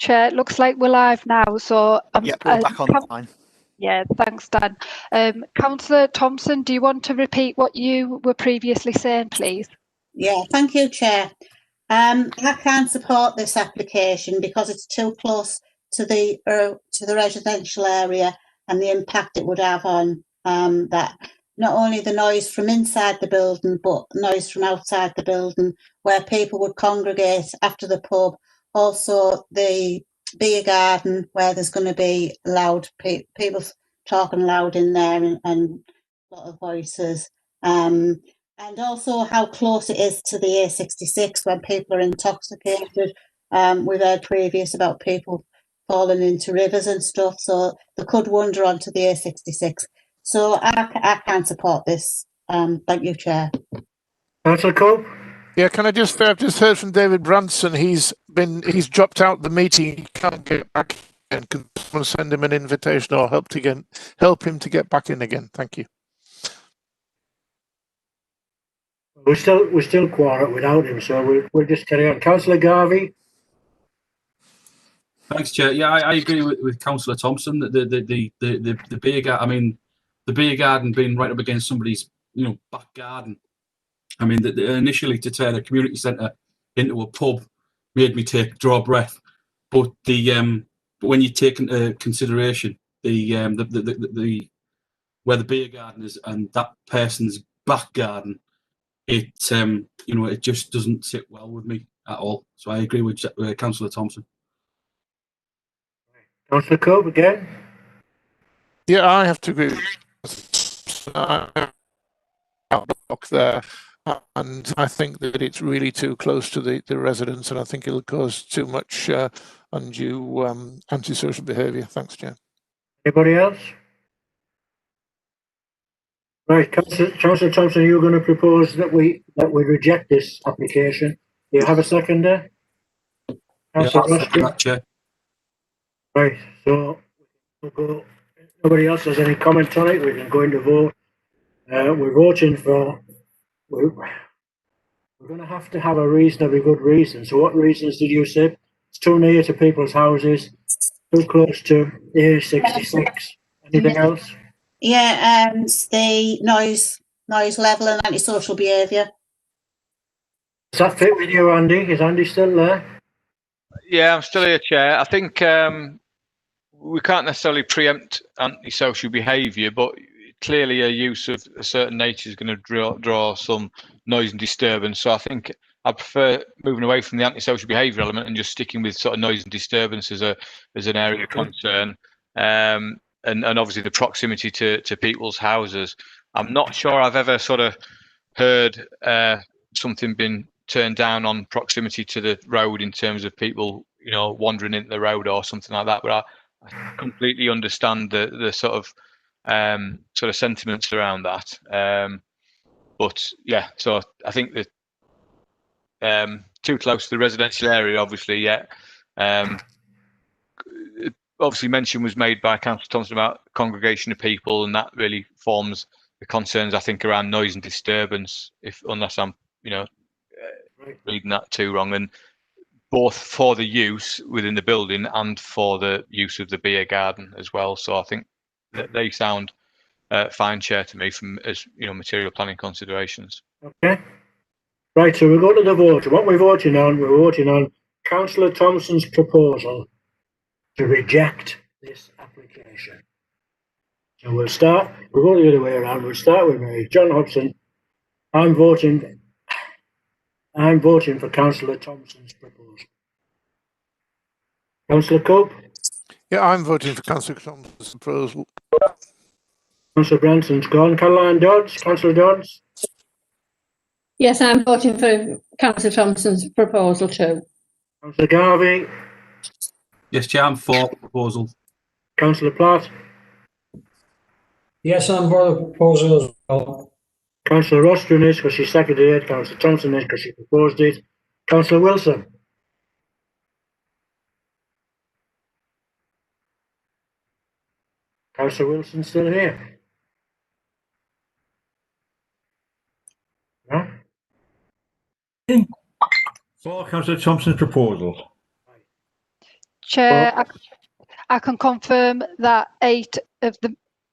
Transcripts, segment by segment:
Chair. Looks like we're live now, so yeah, we're back online. Yeah, thanks, Dan. Councillor Thompson, do you want to repeat what you were previously saying, please? Yeah, thank you, Chair. I can't support this application because it's too close to the residential area and the impact it would have on that. Not only the noise from inside the building, but noise from outside the building where people would congregate after the pub. Also, the beer garden where there's going to be loud people talking loud in there and a lot of voices. And also how close it is to the A66 when people are intoxicated. We've heard previous about people falling into rivers and stuff, so they could wander onto the A66. So I can't support this. Thank you, Chair. Councillor Cope? Yeah, can I just? I've just heard from David Branson. He's dropped out the meeting. He can't get back in. Can someone send him an invitation or help him to get back in again? Thank you. We're still quiet without him, so we'll just carry on. Councillor Garvey. Thanks, Chair. Yeah, I agree with Councillor Thompson that the beer garden. I mean, the beer garden being right up against somebody's back garden. I mean, initially to turn a community centre into a pub made me draw a breath. But when you take into consideration the where the beer garden is and that person's back garden, it just doesn't sit well with me at all. So I agree with Councillor Thompson. Councillor Cope again. Yeah, I have to agree. Outlook there, and I think that it's really too close to the residents, and I think it'll cause too much undue antisocial behaviour. Thanks, Chair. Anybody else? Right, Councillor Thompson, you're going to propose that we reject this application. Do you have a seconder? Councillor Yeah, Chair. Right, so we'll go. Nobody else has any comment on it. We can go into vote. We're voting for. We're going to have a reasonably good reason. So, what reasons did you say? It's too near to people's houses, too close to A66. Anything else? Yeah, the noise level and antisocial behaviour. Does that fit with you, Andy? Is Andy still there? Yeah, I'm still here, Chair. I think we can't necessarily preempt antisocial behaviour, but clearly a use of a certain nature is going to draw some noise and disturbance. So I think I prefer moving away from the antisocial behaviour element and just sticking with sort of noise and disturbance as an area of concern. And obviously the proximity to people's houses. I'm not sure I've ever sort of heard something been turned down on proximity to the road in terms of people, wandering into the road or something like that. But I completely understand the sort of sentiments around that. But yeah, so I think that too close to the residential area, obviously, yeah. Obviously, mention was made by Councillor Thompson about congregation of people, and that really forms the concerns I think around noise and disturbance. Unless I'm, reading that too wrong, and both for the use within the building and for the use of the beer garden as well. So I think that they sound fine, Chair, to me from as material planning considerations. Okay. Right, so we'll go to the vote. What we're voting on Councillor Thompson's proposal to reject this application. So we'll go the other way around. We'll start with me, John Hobson. I'm voting for Councillor Thompson's proposal. Councillor Cope? Yeah, I'm voting for Councillor Thompson's proposal. Councillor Branson's gone. Caroline Dodds? Councillor Dodds? Yes, I'm voting for Councillor Thompson's proposal too. Councillor Garvey? Yes, Chair, I'm for the proposal. Councillor Platt? Yes, I'm for the proposal as well. Councillor Rostron is because she seconded it. Councillor Thompson is because she proposed it. Councillor Wilson? Councillor Wilson still here? No? For Councillor Thompson's proposal. Chair, I can confirm that 8 of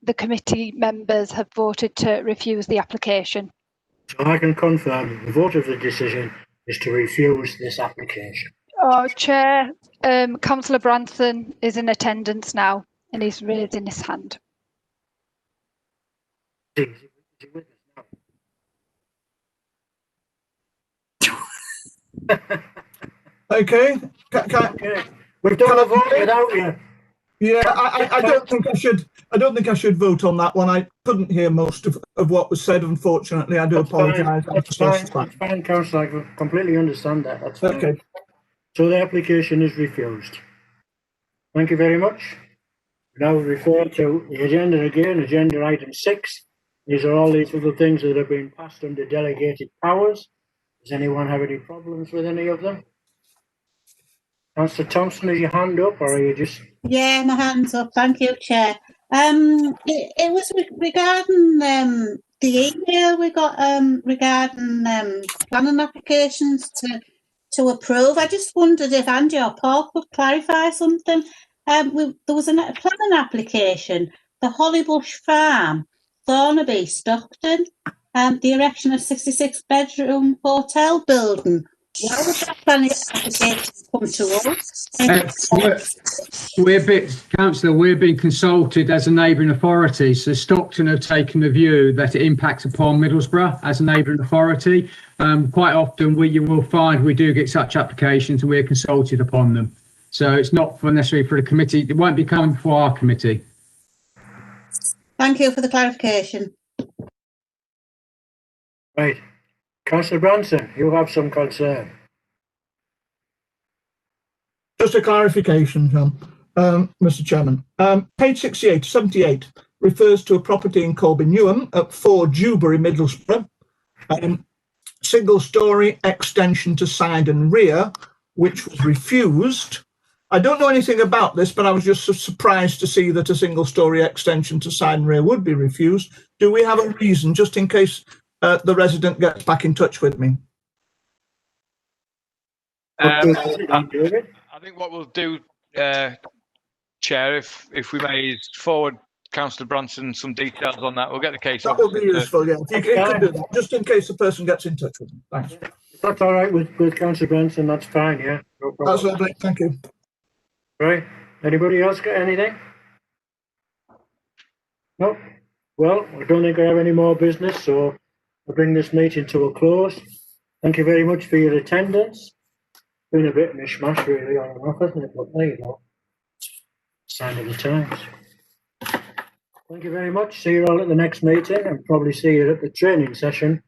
the committee members have voted to refuse the application. So I can confirm the vote of the decision is to refuse this application. Chair, Councillor Branson is in attendance now and he's raising his hand. Is he with us now? Okay. Okay. We've done a vote without you. Yeah, I don't think I should. I don't think I should vote on that one. I couldn't hear most of what was said. Unfortunately, I do apologise. That's fine, Councillor. I completely understand that. That's fine. Okay. So the application is refused. Thank you very much. We now refer to the agenda again, agenda item 6. These are all these little things that have been passed under delegated powers. Does anyone have any problems with any of them? Councillor Thompson, is your hand up or are you just... Yeah, my hand's up. Thank you, Chair. It was regarding the email we got regarding planning applications to approve. I just wondered if Andy or Paul could clarify something. There was a planning application, the Hollybush Farm, Thornaby, Stockton, the erection of 66-bedroom hotel building. Why would that planning application come to us? Councillor, we're being consulted as a neighbouring authority. So Stockton have taken the view that it impacts upon Middlesbrough as a neighbouring authority. Quite often you will find we do get such applications and we're consulted upon them. So it's not necessarily for the committee. It won't be coming before our committee. Thank you for the clarification. Right. Councillor Branson, you have some concern. Just a clarification, John, Mr. Chairman. Page 68, 78 refers to a property in Colby Newham at 4 Dewberry, Middlesbrough. Single-storey extension to side and rear, which was refused. I don't know anything about this, but I was just surprised to see that a single-storey extension to side and rear would be refused. Do we have a reason, just in case the resident gets back in touch with me? I think what we'll do, Chair, if we may, is forward Councillor Branson some details on that. We'll get the case. That would be useful, yeah. If you could do that, just in case the person gets in touch with me. Thanks. If that's all right with Councillor Branson, that's fine, yeah. No problem. That's all right, thank you. Right. Anybody else got anything? No? Well, I don't think I have any more business, so I'll bring this meeting to a close. Thank you very much for your attendance. Been a bit mishmash really on and off, hasn't it? But there you go. Sign of the times. Thank you very much. See you all at the next meeting and probably see you at the training session